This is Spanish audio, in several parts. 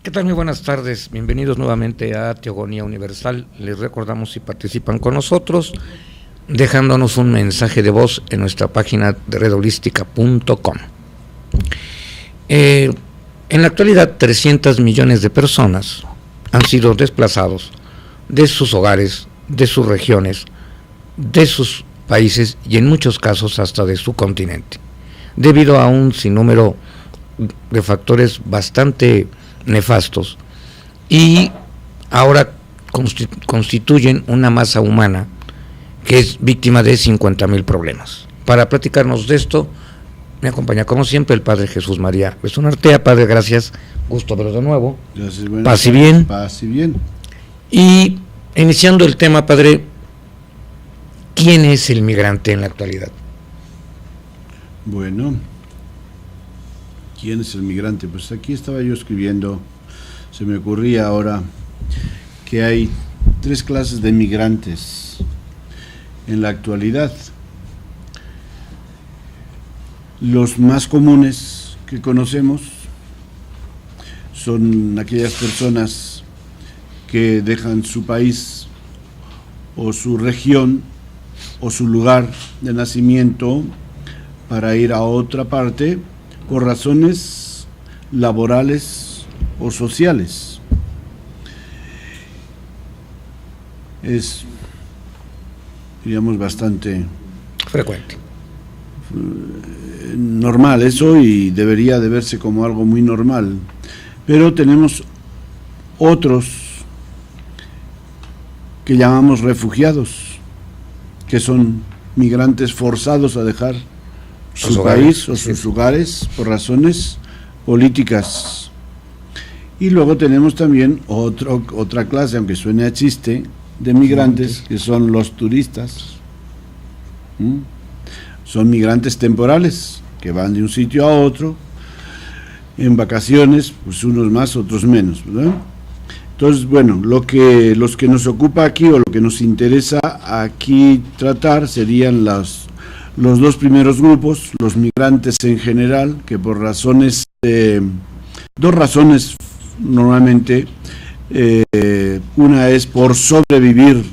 ¿Qué tal? Muy buenas tardes, bienvenidos nuevamente a Teogonía Universal. Les recordamos si participan con nosotros, dejándonos un mensaje de voz en nuestra página de redholística.com. En la actualidad, 300 millones de personas han sido desplazados de sus hogares, de sus regiones, de sus países y en muchos casos hasta de su continente, debido a un sinnúmero de factores bastante nefastos, y ahora constituyen una masa humana que es víctima de 50,000 problemas. Para platicarnos de esto, me acompaña como siempre el Padre Jesús María Besón Artea. Padre, gracias, gusto verlo de nuevo. Gracias, paz y bien. Paz y bien. Y iniciando el tema, Padre, ¿quién es el migrante en la actualidad? Bueno, ¿quién es el migrante? Pues aquí estaba yo escribiendo, se me ocurría ahora que hay 3 clases de migrantes en la actualidad. Los más comunes que conocemos son aquellas personas que dejan su país o su región o su lugar de nacimiento para ir a otra parte por razones laborales o sociales. Es, diríamos, bastante Frecuente. Normal eso, y debería de verse como algo muy normal. Pero tenemos otros que llamamos refugiados, que son migrantes forzados a dejar su país o sus lugares por razones políticas. Y luego tenemos también otra clase, aunque suene a chiste, de migrantes, que son los turistas. Son migrantes temporales, que van de un sitio a otro en vacaciones, pues unos más, otros menos, ¿verdad? Entonces, bueno, los que nos ocupa aquí, o lo que nos interesa aquí tratar, serían los 2 primeros grupos, los migrantes en general, que por razones, 2 razones normalmente, una es por sobrevivir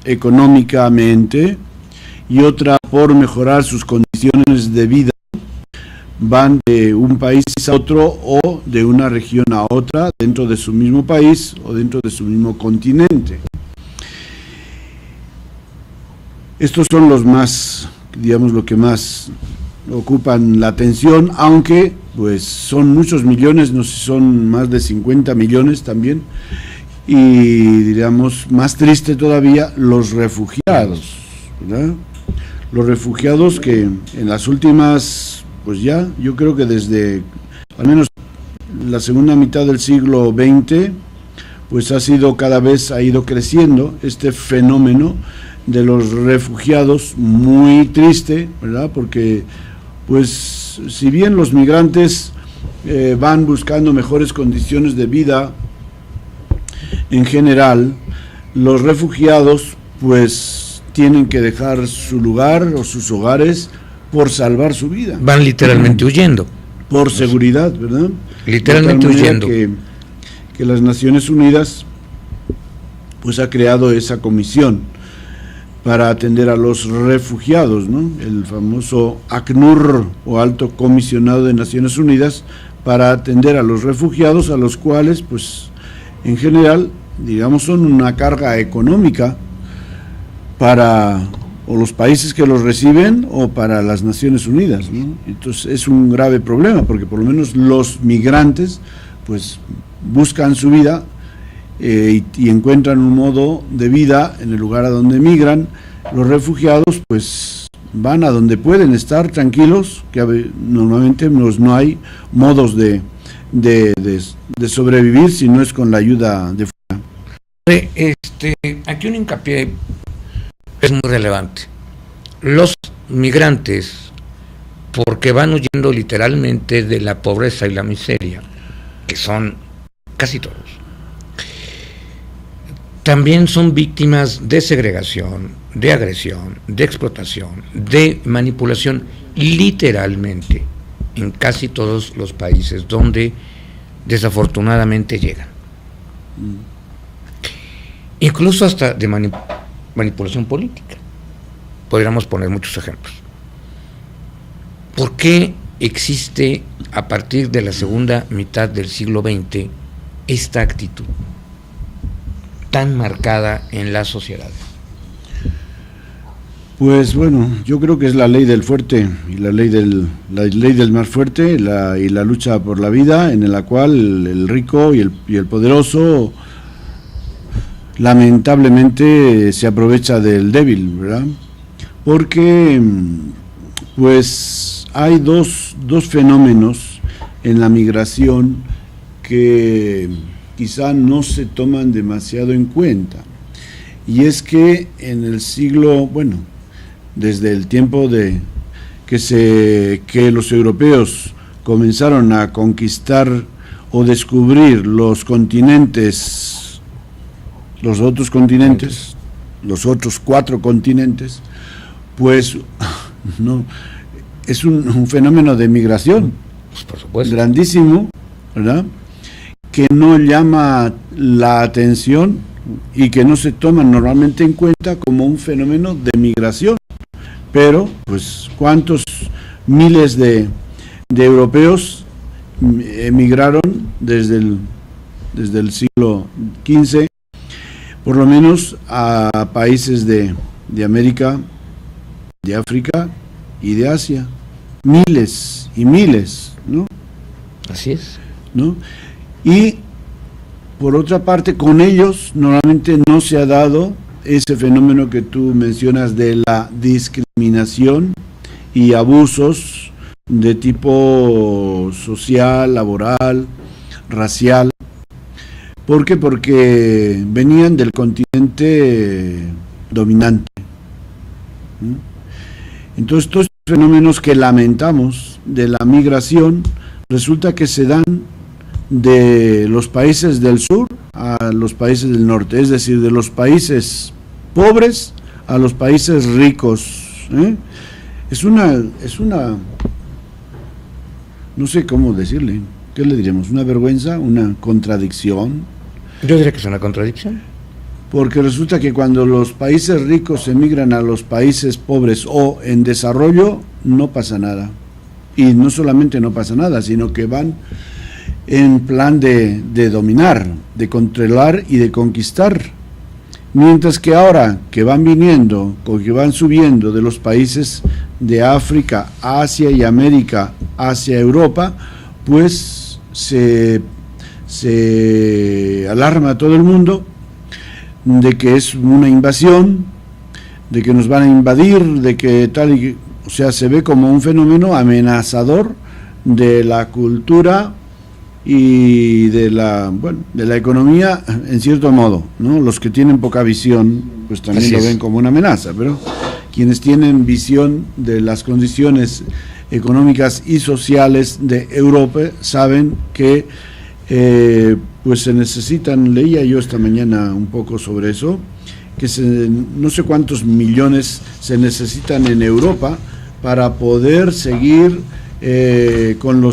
económicamente y otra por mejorar sus condiciones de vida. Van de un país a otro o de una región a otra dentro de su mismo país o dentro de su mismo continente. Estos son los más, digamos, lo que más ocupan la atención, aunque pues son muchos millones, no sé si son más de 50 millones también, y diríamos, más triste todavía, los refugiados, ¿verdad? Los refugiados que en las últimas, pues ya, yo creo que desde al menos la segunda mitad del siglo XX, pues ha ido creciendo este fenómeno de los refugiados, muy triste, ¿verdad? Porque, pues, si bien los migrantes van buscando mejores condiciones de vida en general, los refugiados, pues, tienen que dejar su lugar o sus hogares por salvar su vida. Van literalmente huyendo. Por seguridad, ¿verdad? Literalmente huyendo. Que las Naciones Unidas pues ha creado esa comisión para atender a los refugiados, ¿no? El famoso ACNUR, o Alto Comisionado de Naciones Unidas, para atender a los refugiados, a los cuales pues en general, digamos, son una carga económica para o los países que los reciben o para las Naciones Unidas, ¿no? Entonces es un grave problema, porque por lo menos los migrantes pues buscan su vida y encuentran un modo de vida en el lugar a donde migran. Los refugiados pues van a donde pueden estar tranquilos, que normalmente no hay modos de sobrevivir si no es con la ayuda de fuera. Aquí un hincapié es muy relevante. Los migrantes, porque van huyendo literalmente de la pobreza y la miseria, que son casi todos, también son víctimas de segregación, de agresión, de explotación, de manipulación, literalmente, en casi todos los países donde desafortunadamente llegan. Incluso hasta de manipulación política. Podríamos poner muchos ejemplos. ¿Por qué existe a partir de la segunda mitad del siglo XX esta actitud tan marcada en las sociedades? Pues bueno, yo creo que es la ley del fuerte y la ley del más fuerte y la lucha por la vida, en la cual el rico y el poderoso lamentablemente se aprovecha del débil, ¿verdad? Porque pues hay dos fenómenos en la migración que quizá no se toman demasiado en cuenta, y es que en el siglo, bueno, desde el tiempo de que los europeos comenzaron a conquistar o descubrir los otros continentes, los otros 4 continentes, pues no es un fenómeno de migración, pues por supuesto, grandísimo, ¿verdad? Que no llama la atención y que no se toma normalmente en cuenta como un fenómeno de migración. Pero, pues, ¿cuántos miles de europeos emigraron desde el siglo XV, por lo menos a países de América, de África y de Asia? Miles y miles, ¿no? Así es, ¿no? Y por otra parte, con ellos normalmente no se ha dado ese fenómeno que tú mencionas de la discriminación y abusos de tipo social, laboral, racial. ¿Por qué? Porque venían del continente dominante. Entonces, todos estos fenómenos que lamentamos de la migración resulta que se dan de los países del sur a los países del norte, es decir, de los países pobres a los países ricos. Es una, no sé cómo decirle, ¿qué le diríamos? ¿Una vergüenza? ¿Una contradicción? Yo diría que es una contradicción. Porque resulta que cuando los países ricos emigran a los países pobres o en desarrollo, no pasa nada. Y no solamente no pasa nada, sino que van en plan de dominar, de controlar y de conquistar. Mientras que ahora que van viniendo, o que van subiendo de los países de África, Asia y América hacia Europa, pues se alarma a todo el mundo de que es una invasión, de que nos van a invadir, de que tal y, o sea, se ve como un fenómeno amenazador de la cultura y de la economía, en cierto modo, ¿no? Los que tienen poca visión pues también lo ven como una amenaza, pero quienes tienen visión de las condiciones económicas y sociales de Europa saben que pues se necesitan, leía yo esta mañana un poco sobre eso, que no sé cuántos millones se necesitan en Europa para poder seguir con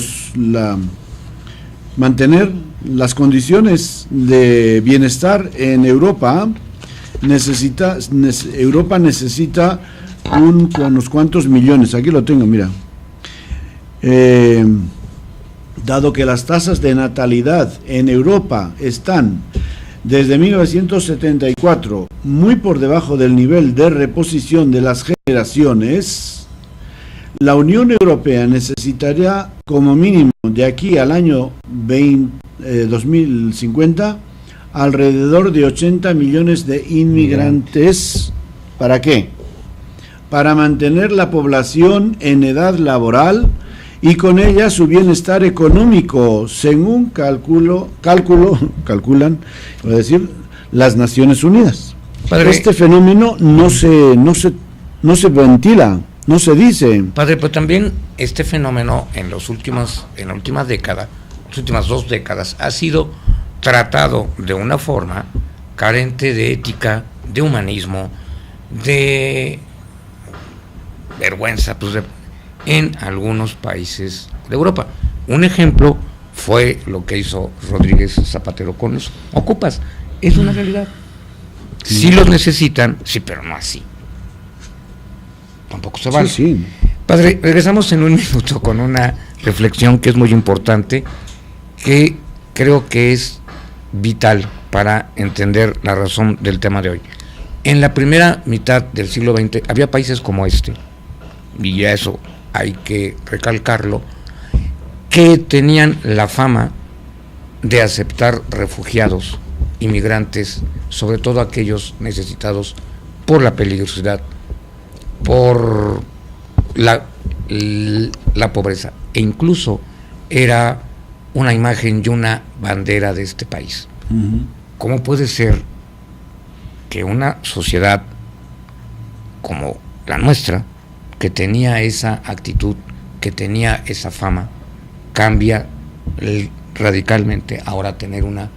mantener las condiciones de bienestar en Europa. Europa necesita unos cuantos millones, aquí lo tengo, mira. Dado que las tasas de natalidad en Europa están desde 1974 muy por debajo del nivel de reposición de las generaciones, la Unión Europea necesitaría como mínimo de aquí al año 2050 alrededor de 80 millones de inmigrantes. ¿Para qué? Para mantener la población en edad laboral y con ella su bienestar económico, según calculan, voy a decir, las Naciones Unidas. Padre, este fenómeno no se ventila, no se dice. Padre, pero también este fenómeno en la última década, las últimas 2 décadas, ha sido tratado de una forma carente de ética, de humanismo, de vergüenza, pues en algunos países de Europa. Un ejemplo fue lo que hizo Rodríguez Zapatero con los ocupas. Es una realidad. Sí los necesitan, sí, pero no así. Tampoco se vale. Sí, sí. Padre, regresamos en un minuto con una reflexión que es muy importante, que creo que es vital para entender la razón del tema de hoy. En la primera mitad del siglo XX había países como este, y ya eso hay que recalcarlo, que tenían la fama de aceptar refugiados, inmigrantes, sobre todo aquellos necesitados por la peligrosidad, por la pobreza, e incluso era una imagen y una bandera de este país. ¿Cómo puede ser que una sociedad como la nuestra, que tenía esa actitud, que tenía esa fama, cambia radicalmente ahora a tener una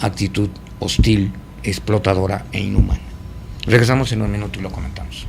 actitud hostil, explotadora e inhumana? Regresamos en un minuto y lo comentamos.